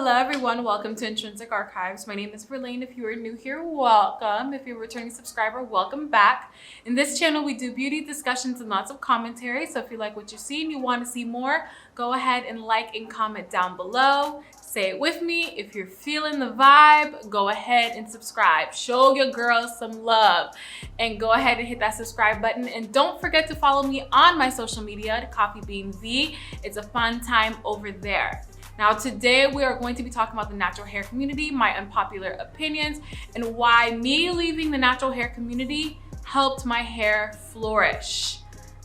Hello everyone, welcome to Intrinsic Archives. My name is Verlaine. If you are new here, welcome. If you're a returning subscriber, welcome back. In this channel, we do beauty discussions and lots of commentary. So if you like what you see and you want to see more, go ahead and like and comment down below. Say it with me. If you're feeling the vibe, go ahead and subscribe. Show your girls some love and go ahead and hit that subscribe button. And don't forget to follow me on my social media, Coffee Bean V. It's a fun time over there. Now today we are going to be talking about the natural hair community, my unpopular opinions, and why me leaving the natural hair community helped my hair flourish.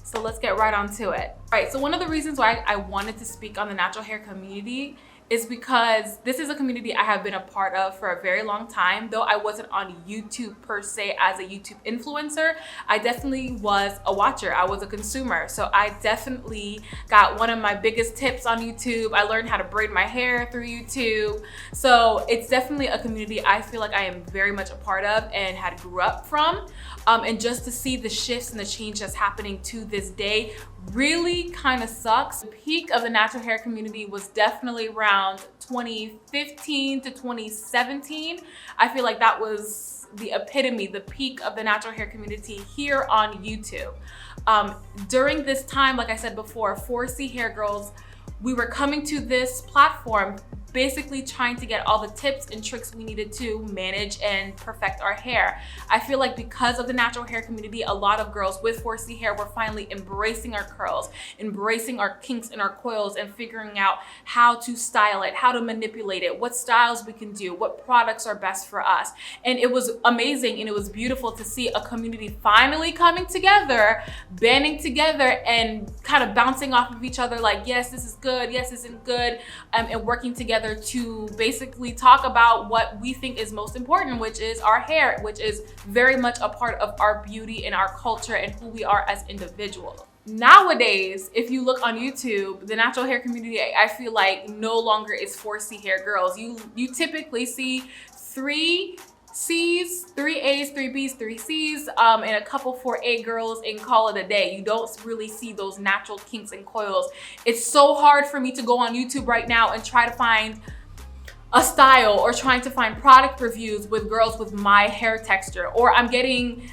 So let's get right on to it. All right, so one of the reasons why I wanted to speak on the natural hair community is because this is a community I have been a part of for a very long time. Though I wasn't on YouTube per se as a YouTube influencer, I definitely was a watcher. I was a consumer. So I definitely got one of my biggest tips on YouTube. I learned how to braid my hair through YouTube. So it's definitely a community I feel like I am very much a part of and had grew up from. And just to see the shifts and the change that's happening to this day really kind of sucks. The peak of the natural hair community was definitely around 2015 to 2017. I feel like that was the epitome, the peak of the natural hair community here on YouTube. During this time, like I said before, 4C Hair Girls, we were coming to this platform basically trying to get all the tips and tricks we needed to manage and perfect our hair. I feel like because of the natural hair community, a lot of girls with 4C hair were finally embracing our curls, embracing our kinks and our coils, and figuring out how to style it, how to manipulate it, what styles we can do, what products are best for us. And it was amazing and it was beautiful to see a community finally coming together, banding together and kind of bouncing off of each other like, yes, this is good, yes, this isn't good, and working together to basically talk about what we think is most important, which is our hair, which is very much a part of our beauty and our culture and who we are as individuals. Nowadays, if you look on YouTube, the natural hair community, I feel like no longer is 4C Hair Girls. You typically see 3 C's, 3 A's, 3 B's, 3 C's, and a couple 4A girls and call it a day. You don't really see those natural kinks and coils. It's so hard for me to go on YouTube right now and try to find a style or trying to find product reviews with girls with my hair texture, or I'm getting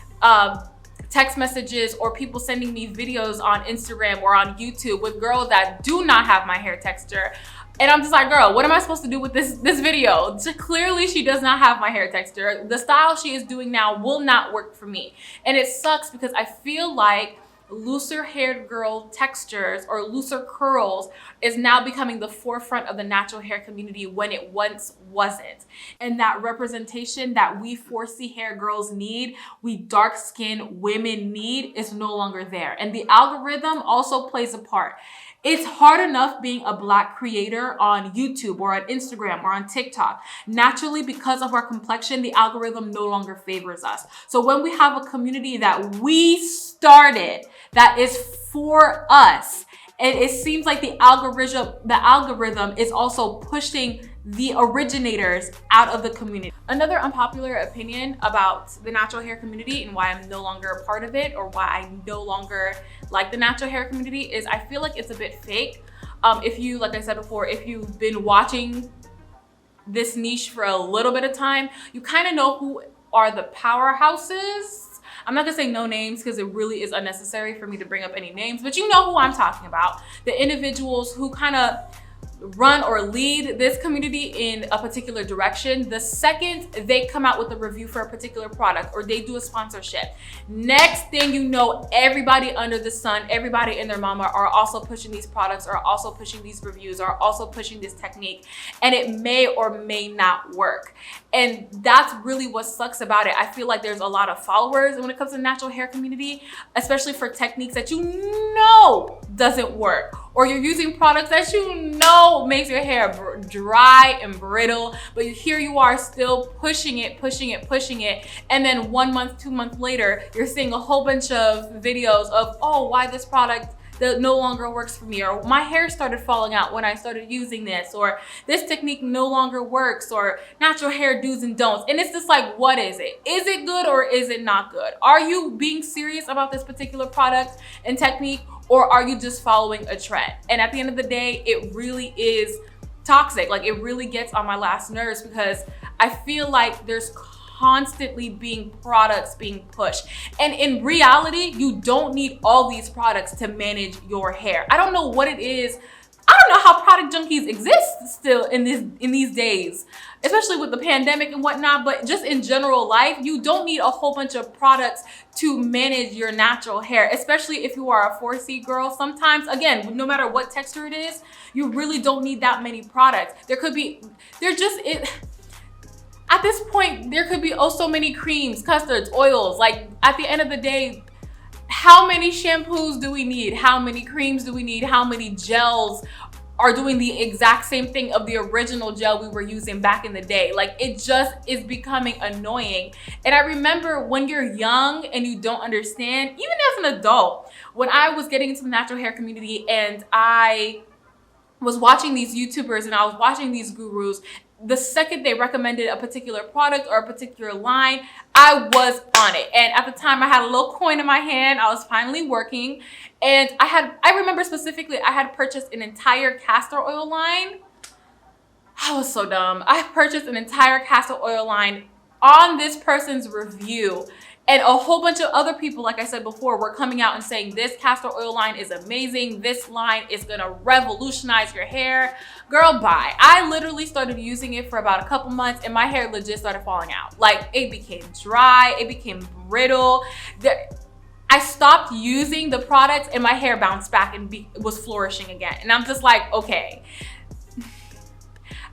text messages or people sending me videos on Instagram or on YouTube with girls that do not have my hair texture. And I'm just like, girl, what am I supposed to do with this video? Clearly, she does not have my hair texture. The style she is doing now will not work for me. And it sucks because I feel like looser haired girl textures or looser curls is now becoming the forefront of the natural hair community when it once wasn't. And that representation that we 4C hair girls need, we dark skinned women need, is no longer there. And the algorithm also plays a part. It's hard enough being a Black creator on YouTube or on Instagram or on TikTok. Naturally, because of our complexion, the algorithm no longer favors us. So when we have a community that we started, that is for us, and it seems like the algorithm is also pushing the originators out of the community. Another unpopular opinion about the natural hair community and why I'm no longer a part of it, or why I no longer like the natural hair community, is I feel like it's a bit fake. If you, like I said before, if you've been watching this niche for a little bit of time, you kind of know who are the powerhouses. I'm not gonna say no names because it really is unnecessary for me to bring up any names, but you know who I'm talking about. The individuals who kind of run or lead this community in a particular direction. The second they come out with a review for a particular product or they do a sponsorship, next thing you know, everybody under the sun, everybody and their mama are also pushing these products, are also pushing these reviews, are also pushing this technique, and it may or may not work. And that's really what sucks about it. I feel like there's a lot of followers when it comes to the natural hair community, especially for techniques that you know doesn't work, or you're using products that you know makes your hair dry and brittle, but here you are still pushing it, and then 1 month, 2 months later, you're seeing a whole bunch of videos of, oh, why this product that no longer works for me, or my hair started falling out when I started using this, or this technique no longer works, or natural hair do's and don'ts. And it's just like, what is it? Is it good or is it not good? Are you being serious about this particular product and technique, or are you just following a trend? And at the end of the day, it really is toxic. Like, it really gets on my last nerves because I feel like there's constantly being products being pushed, and in reality you don't need all these products to manage your hair. I don't know what it is. I don't know how product junkies exist still in these days, especially with the pandemic and whatnot, but just in general life, you don't need a whole bunch of products to manage your natural hair, especially if you are a 4C girl. Sometimes, again, no matter what texture it is, you really don't need that many products. At this point, there could be oh so many creams, custards, oils. Like, at the end of the day, how many shampoos do we need? How many creams do we need? How many gels are doing the exact same thing of the original gel we were using back in the day? Like, it just is becoming annoying. And I remember when you're young and you don't understand, even as an adult, when I was getting into the natural hair community and I was watching these YouTubers and I was watching these gurus, the second they recommended a particular product or a particular line, I was on it. And at the time I had a little coin in my hand. I was finally working, and I remember specifically I had purchased an entire castor oil line. I was so dumb. I purchased an entire castor oil line on this person's review. And a whole bunch of other people, like I said before, were coming out and saying this castor oil line is amazing. This line is gonna revolutionize your hair. Girl, bye. I literally started using it for about a couple months and my hair legit started falling out. Like, it became dry, it became brittle. I stopped using the products and my hair bounced back and was flourishing again. And I'm just like, okay,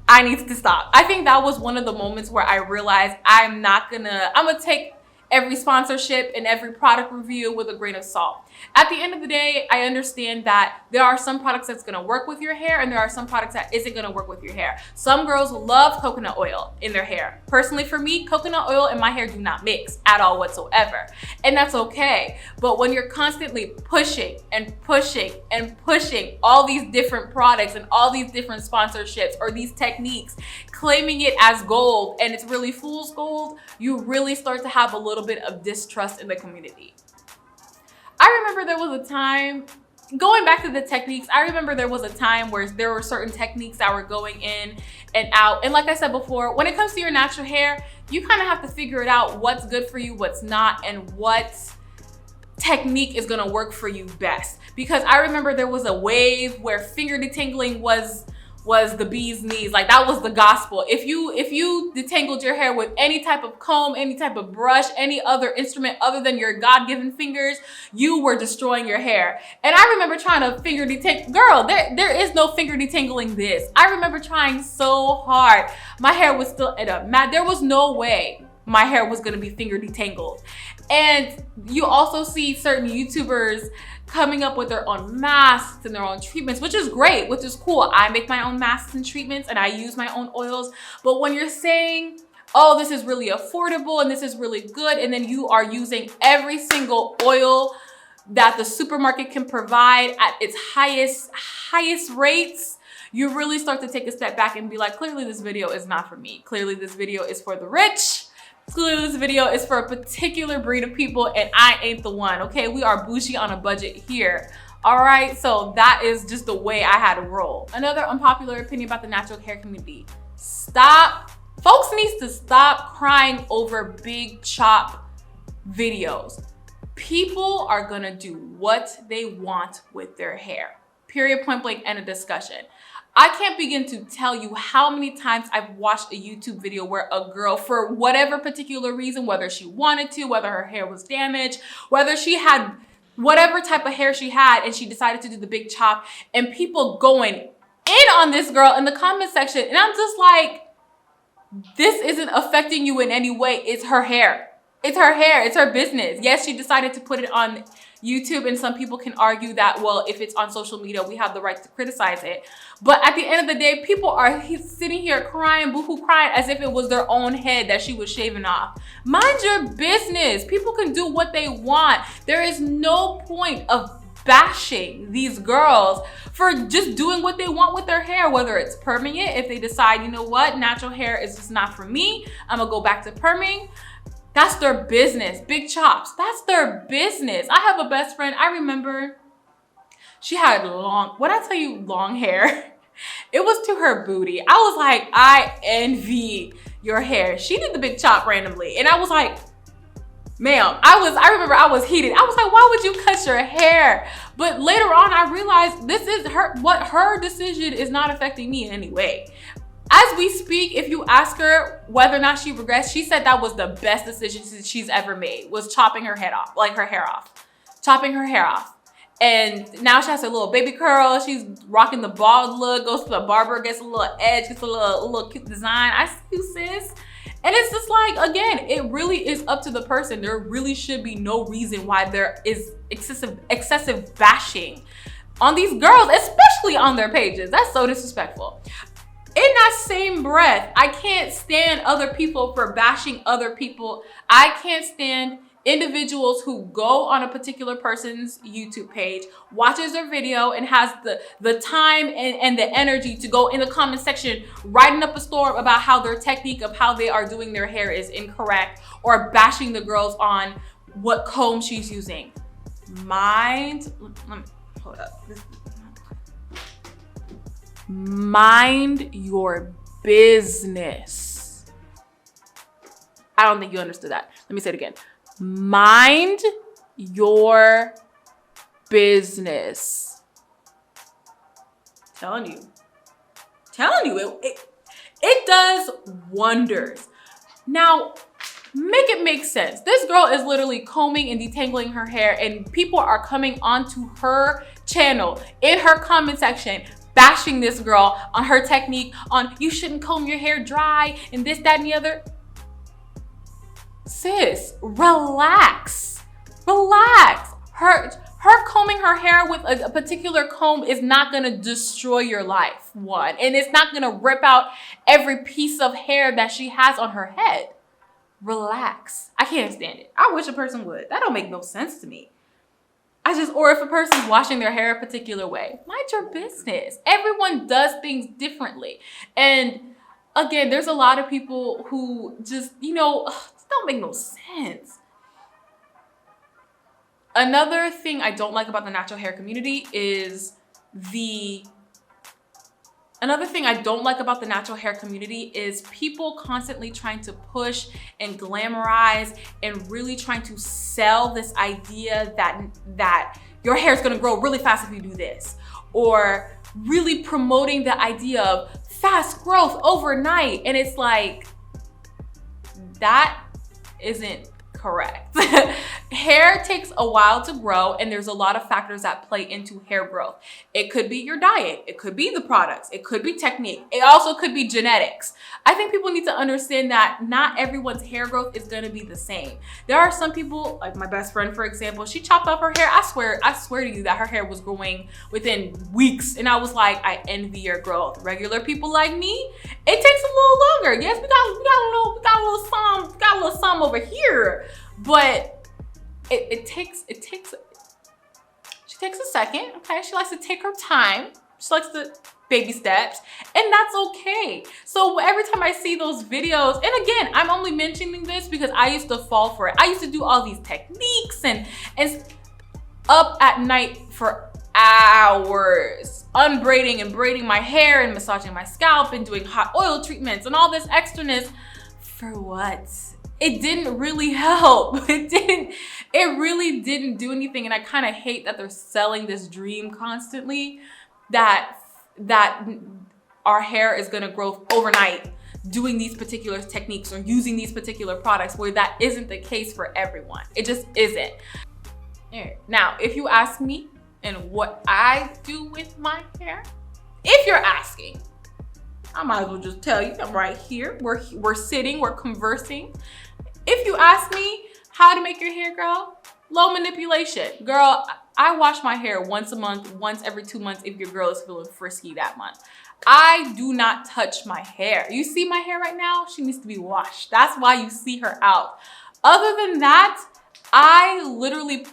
I need to stop. I think that was one of the moments where I realized I'm gonna take every sponsorship and every product review with a grain of salt. At the end of the day, I understand that there are some products that's gonna work with your hair and there are some products that isn't gonna work with your hair. Some girls love coconut oil in their hair. Personally, for me, coconut oil and my hair do not mix at all whatsoever. And that's okay. But when you're constantly pushing and pushing and pushing all these different products and all these different sponsorships or these techniques, claiming it as gold and it's really fool's gold, you really start to have a little bit of distrust in the community. I remember there was a time, going back to the techniques, I remember there was a time where there were certain techniques that were going in and out. And like I said before, when it comes to your natural hair, you kind of have to figure it out what's good for you, what's not, and what technique is gonna work for you best. Because I remember there was a wave where finger detangling was the bee's knees. Like, that was the gospel. If you detangled your hair with any type of comb, any type of brush, any other instrument other than your God-given fingers, you were destroying your hair. And I remember trying to finger detangle. Girl, there is no finger detangling this. I remember trying so hard. My hair was still at a mat. There was no way my hair was gonna be finger detangled. And you also see certain YouTubers coming up with their own masks and their own treatments, which is great, which is cool. I make my own masks and treatments and I use my own oils. But when you're saying, oh, this is really affordable and this is really good, and then you are using every single oil that the supermarket can provide at its highest rates, you really start to take a step back and be like, clearly this video is not for me. Clearly this video is for the rich. Clearly this video is for a particular breed of people and I ain't the one, okay? We are bougie on a budget here. All right, so that is just the way I had to roll. Another unpopular opinion about the natural hair community. Folks needs to stop crying over big chop videos. People are gonna do what they want with their hair. Period, point blank, end of discussion. I can't begin to tell you how many times I've watched a YouTube video where a girl, for whatever particular reason, whether she wanted to, whether her hair was damaged, whether she had whatever type of hair she had and she decided to do the big chop, and people going in on this girl in the comment section. And I'm just like, this isn't affecting you in any way. It's her hair. It's her hair. It's her business. Yes, she decided to put it on YouTube, and some people can argue that, well, if it's on social media, we have the right to criticize it. But at the end of the day, people are sitting here crying, boohoo crying, as if it was their own head that she was shaving off. Mind your business. People can do what they want. There is no point of bashing these girls for just doing what they want with their hair, whether it's perming it. If they decide, you know what, natural hair is just not for me, I'm gonna go back to perming. That's their business. Big chops, that's their business. I have a best friend, I remember she had long, when I tell you long hair, It was to her booty. I was like, I envy your hair. She did the big chop randomly. And I was like, ma'am, I remember I was heated. I was like, why would you cut your hair? But later on, I realized this is her decision is not affecting me in any way. As we speak, if you ask her whether or not she regrets, she said that was the best decision she's ever made, was chopping her head off, like her hair off, chopping her hair off. And now she has her little baby curl. She's rocking the bald look, goes to the barber, gets a little edge, gets a little cute design. I see you, sis. And it's just like, again, it really is up to the person. There really should be no reason why there is excessive bashing on these girls, especially on their pages. That's so disrespectful. In that same breath, I can't stand other people for bashing other people. I can't stand individuals who go on a particular person's YouTube page, watches their video, and has the time and the energy to go in the comment section writing up a storm about how their technique of how they are doing their hair is incorrect, or bashing the girls on what comb she's using. Hold up. Mind your business. I don't think you understood that. Let me say it again. Mind your business. Telling you, it does wonders. Now, make it make sense. This girl is literally combing and detangling her hair, and people are coming onto her channel in her comment section bashing this girl on her technique, on you shouldn't comb your hair dry and this, that, and the other. Sis, relax. Her combing her hair with a particular comb is not gonna destroy your life, one. And it's not gonna rip out every piece of hair that she has on her head. Relax. I can't stand it. I wish a person would. That don't make no sense to me. Or if a person's washing their hair a particular way, mind your business. Everyone does things differently. And again, there's a lot of people who just, don't make no sense. Another thing I don't like about the natural hair community is people constantly trying to push and glamorize and really trying to sell this idea that your hair is going to grow really fast if you do this, or really promoting the idea of fast growth overnight. And it's like, that isn't correct. Hair takes a while to grow, and there's a lot of factors that play into hair growth. It could be your diet, it could be the products, it could be technique, it also could be genetics. I think people need to understand that not everyone's hair growth is going to be the same. There are some people, like my best friend, for example, she chopped off her hair. I swear to you that her hair was growing within weeks, and I was like, I envy your growth. Regular people like me, it takes a little longer. Yes, we got a little some over here, but it takes a second. Okay, she likes to take her time. She likes to baby steps, and that's okay. So every time I see those videos, and again, I'm only mentioning this because I used to fall for it. I used to do all these techniques and up at night for hours, unbraiding and braiding my hair and massaging my scalp and doing hot oil treatments and all this extraness. For what? It didn't really help. It really didn't do anything. And I kind of hate that they're selling this dream constantly that our hair is gonna grow overnight doing these particular techniques or using these particular products, where that isn't the case for everyone. It just isn't. Now, if you ask me and what I do with my hair, if you're asking, I might as well just tell you, I'm right here. We're sitting, we're conversing. If you ask me how to make your hair grow, low manipulation. Girl, I wash my hair once a month, once every 2 months if your girl is feeling frisky that month. I do not touch my hair. You see my hair right now? She needs to be washed. That's why you see her out. Other than that, I literally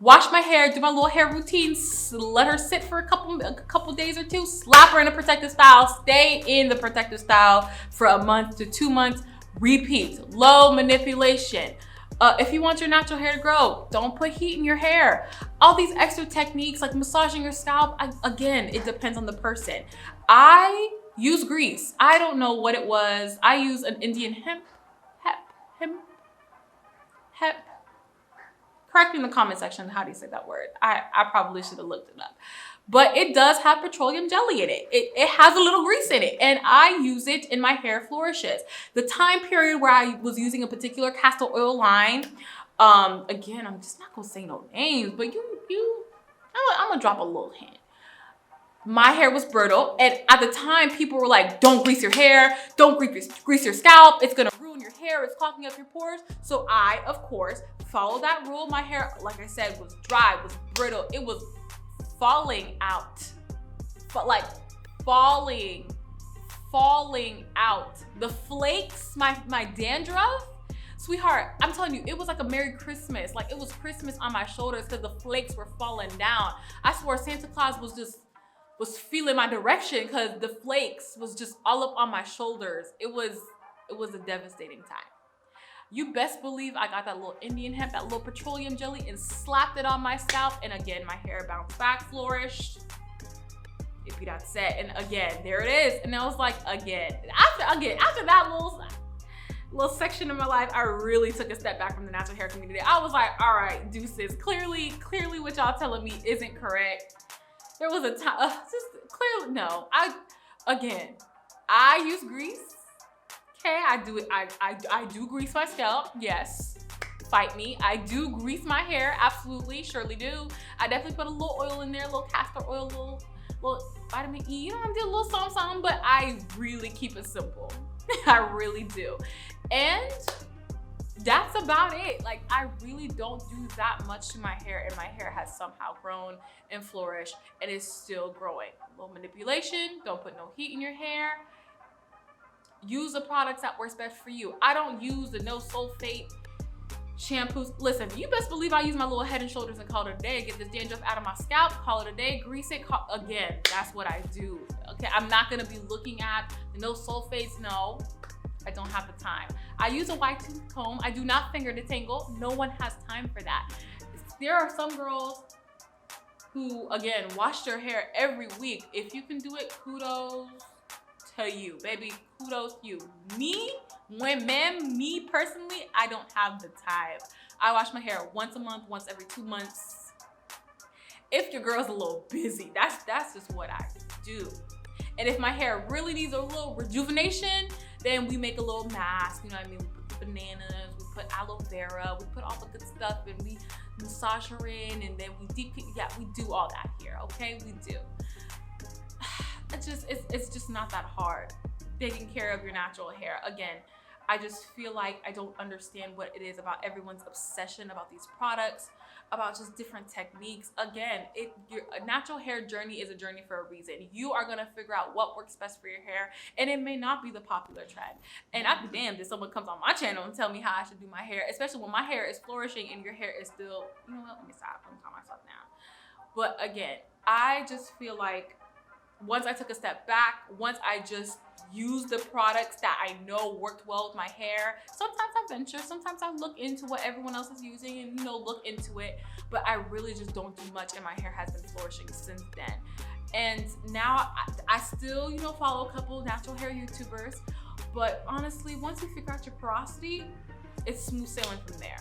wash my hair, do my little hair routine, let her sit for a couple days or two, slap her in a protective style, stay in the protective style for a month to 2 months, repeat. Low manipulation. If you want your natural hair to grow, don't put heat in your hair. All these extra techniques like massaging your scalp, again, it depends on the person. I use grease. I don't know what it was. I use an Indian hemp. Correct me in the comment section, how do you say that word? I probably should have looked it up. But it does have petroleum jelly in it. It has a little grease in it, and I use it and my hair flourishes. The time period where I was using a particular castor oil line, again, I'm just not gonna say no names, but I'm gonna drop a little hint. My hair was brittle, and at the time, people were like, don't grease your hair, don't grease your scalp, it's gonna ruin your hair, it's clogging up your pores. So I, of course, followed that rule. My hair, like I said, was dry, was brittle, it was falling out, but like falling out. The flakes, my dandruff, sweetheart, I'm telling you, it was like a Merry Christmas. Like it was Christmas on my shoulders because the flakes were falling down. I swear Santa Claus was feeling my direction because the flakes was just all up on my shoulders. It was a devastating time. You best believe I got that little Indian hemp, that little petroleum jelly, and slapped it on my scalp. And again, my hair bounced back, flourished. If you that's it. And again, there it is. And I was like, again, after that little section of my life, I really took a step back from the natural hair community. I was like, all right, deuces. Clearly what y'all telling me isn't correct. There was a time, clearly, no. I use grease. Okay, I do it. I do grease my scalp. Yes, fight me. I do grease my hair. Absolutely, surely do. I definitely put a little oil in there, a little castor oil, little vitamin E. You know, I'm doing a little something, but I really keep it simple. I really do. And that's about it. Like, I really don't do that much to my hair, and my hair has somehow grown and flourished and is still growing. A little manipulation. Don't put no heat in your hair. Use the products that works best for you. I don't use the no sulfate shampoos. Listen, you best believe I use my little Head and Shoulders and call it a day. Get this dandruff out of my scalp, call it a day, grease it, again, that's what I do. Okay, I'm not gonna be looking at the no sulfates, no. I don't have the time. I use a wide tooth comb. I do not finger detangle. No one has time for that. There are some girls who, again, wash their hair every week. If you can do it, kudos to you, baby. Kudos to you. Me personally, I don't have the time. I wash my hair once a month, once every 2 months. If your girl's a little busy, that's just what I do. And if my hair really needs a little rejuvenation, then we make a little mask, you know what I mean? We put bananas, we put aloe vera, we put all the good stuff, and we massage her in, and then we we do all that here, okay? We do. It's just not that hard taking care of your natural hair. Again, I just feel like I don't understand what it is about everyone's obsession about these products, about just different techniques. Again, your natural hair journey is a journey for a reason. You are gonna figure out what works best for your hair, and it may not be the popular trend. And I'd be damned if someone comes on my channel and tell me how I should do my hair, especially when my hair is flourishing and your hair is still, you know what, let me stop, I'm calm myself now. But again, I just feel like once I took a step back, once I just used the products that I know worked well with my hair, sometimes I venture, sometimes I look into what everyone else is using and, you know, look into it, but I really just don't do much, and my hair has been flourishing since then. And now I still, you know, follow a couple of natural hair YouTubers, but honestly, once you figure out your porosity, it's smooth sailing from there.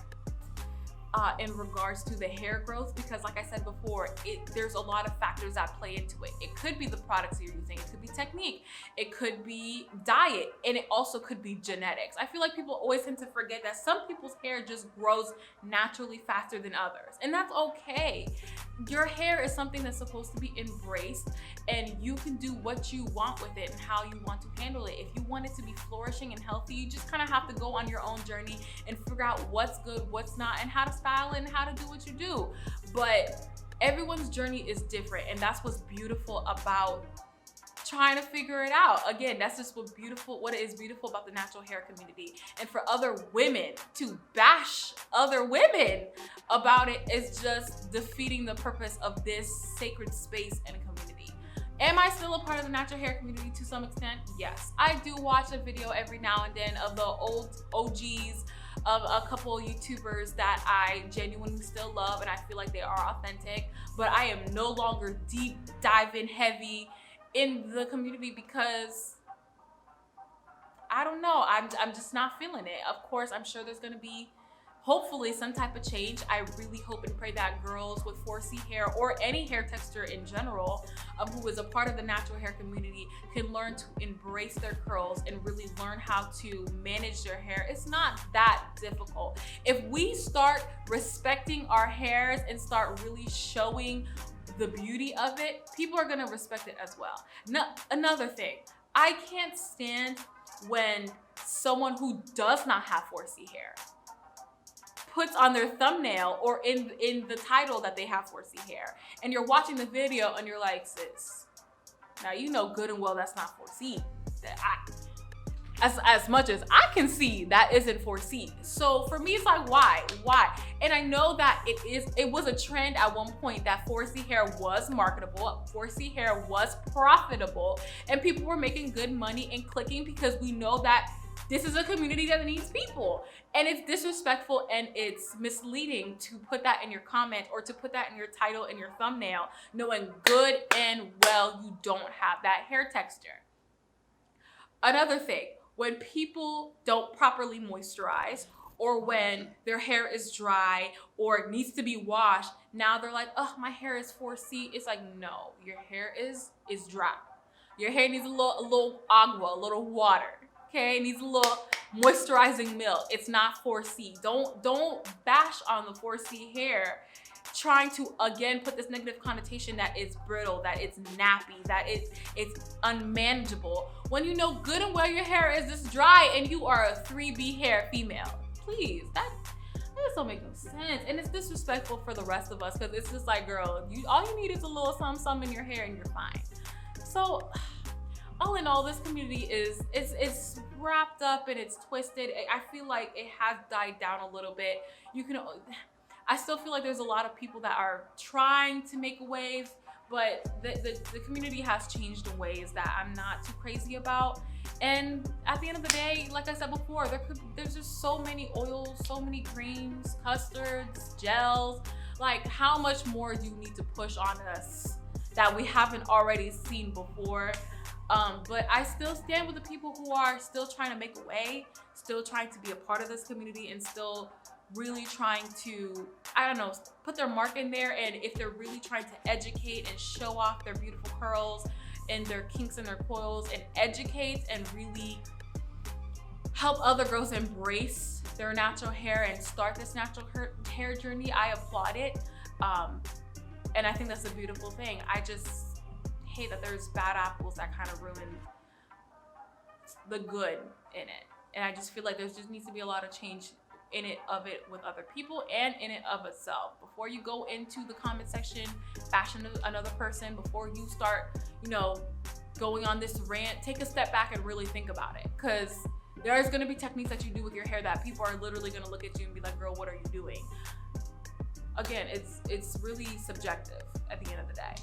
In regards to the hair growth, because like I said before, there's a lot of factors that play into it. It could be the products you're using, it could be technique, it could be diet, and it also could be genetics. I feel like people always tend to forget that some people's hair just grows naturally faster than others, and that's okay. Your hair is something that's supposed to be embraced, and you can do what you want with it and how you want to handle it. If you want it to be flourishing and healthy, you just kind of have to go on your own journey and figure out what's good, what's not, and how to style it and how to do what you do. But everyone's journey is different, and that's what's beautiful about trying to figure it out. Again, that's just what it is beautiful about the natural hair community. And for other women to bash other women about it is just defeating the purpose of this sacred space and community. Am I still a part of the natural hair community to some extent? Yes. I do watch a video every now and then of the old OGs of a couple YouTubers that I genuinely still love and I feel like they are authentic, but I am no longer deep diving heavy in the community because I don't know, I'm just not feeling it. Of course, I'm sure there's gonna be hopefully some type of change. I really hope and pray that girls with 4C hair or any hair texture in general who is a part of the natural hair community can learn to embrace their curls and really learn how to manage their hair. It's not that difficult. If we start respecting our hairs and start really showing the beauty of it, people are gonna respect it as well. Another thing, I can't stand when someone who does not have 4C hair puts on their thumbnail or in the title that they have 4C hair, and you're watching the video and you're like, sis, now you know good and well that's not 4C. As much as I can see, that isn't 4C. So for me, it's like, why? And I know that it was a trend at one point that 4C hair was marketable, 4C hair was profitable, and people were making good money and clicking because we know that this is a community that needs people. And it's disrespectful and it's misleading to put that in your comment or to put that in your title and your thumbnail, knowing good and well you don't have that hair texture. Another thing, when people don't properly moisturize or when their hair is dry or needs to be washed, now they're like, oh, my hair is 4C. It's like, no, your hair is dry. Your hair needs a little agua, a little water. Okay, it needs a little moisturizing milk. It's not 4C. Don't bash on the 4C hair, trying to again put this negative connotation that it's brittle, that it's nappy, that it's unmanageable, when you know good and well your hair is this dry and you are a 3B hair female. Please, that just don't make no sense. And it's disrespectful for the rest of us because it's just like, girl, all you need is a little some in your hair and you're fine. So all in all, this community it's wrapped up and it's twisted. I feel like it has died down a little bit. I still feel like there's a lot of people that are trying to make a wave, but the community has changed in ways that I'm not too crazy about. And at the end of the day, like I said before, there's just so many oils, so many creams, custards, gels. Like, how much more do you need to push on us that we haven't already seen before? But I still stand with the people who are still trying to make a way, still trying to be a part of this community, and still really trying to, I don't know, put their mark in there. And if they're really trying to educate and show off their beautiful curls and their kinks and their coils and educate and really help other girls embrace their natural hair and start this natural hair journey, I applaud it. And I think that's a beautiful thing. I just hate that there's bad apples that kind of ruin the good in it. And I just feel like there just needs to be a lot of change in it with other people and in it of itself. Before you go into the comment section bashing another person, before you start, going on this rant, take a step back and really think about it. Because there's gonna be techniques that you do with your hair that people are literally gonna look at you and be like, girl, what are you doing? Again, it's really subjective at the end of the day.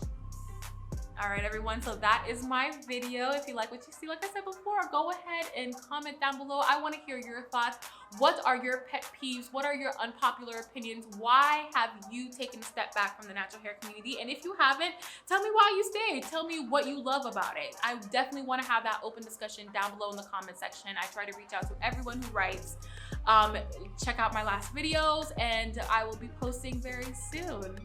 All right, everyone, so that is my video. If you like what you see, like I said before, go ahead and comment down below. I want to hear your thoughts. What are your pet peeves? What are your unpopular opinions? Why have you taken a step back from the natural hair community? And if you haven't, tell me why you stayed. Tell me what you love about it. I definitely want to have that open discussion down below in the comment section. I try to reach out to everyone who writes. Check out my last videos, and I will be posting very soon.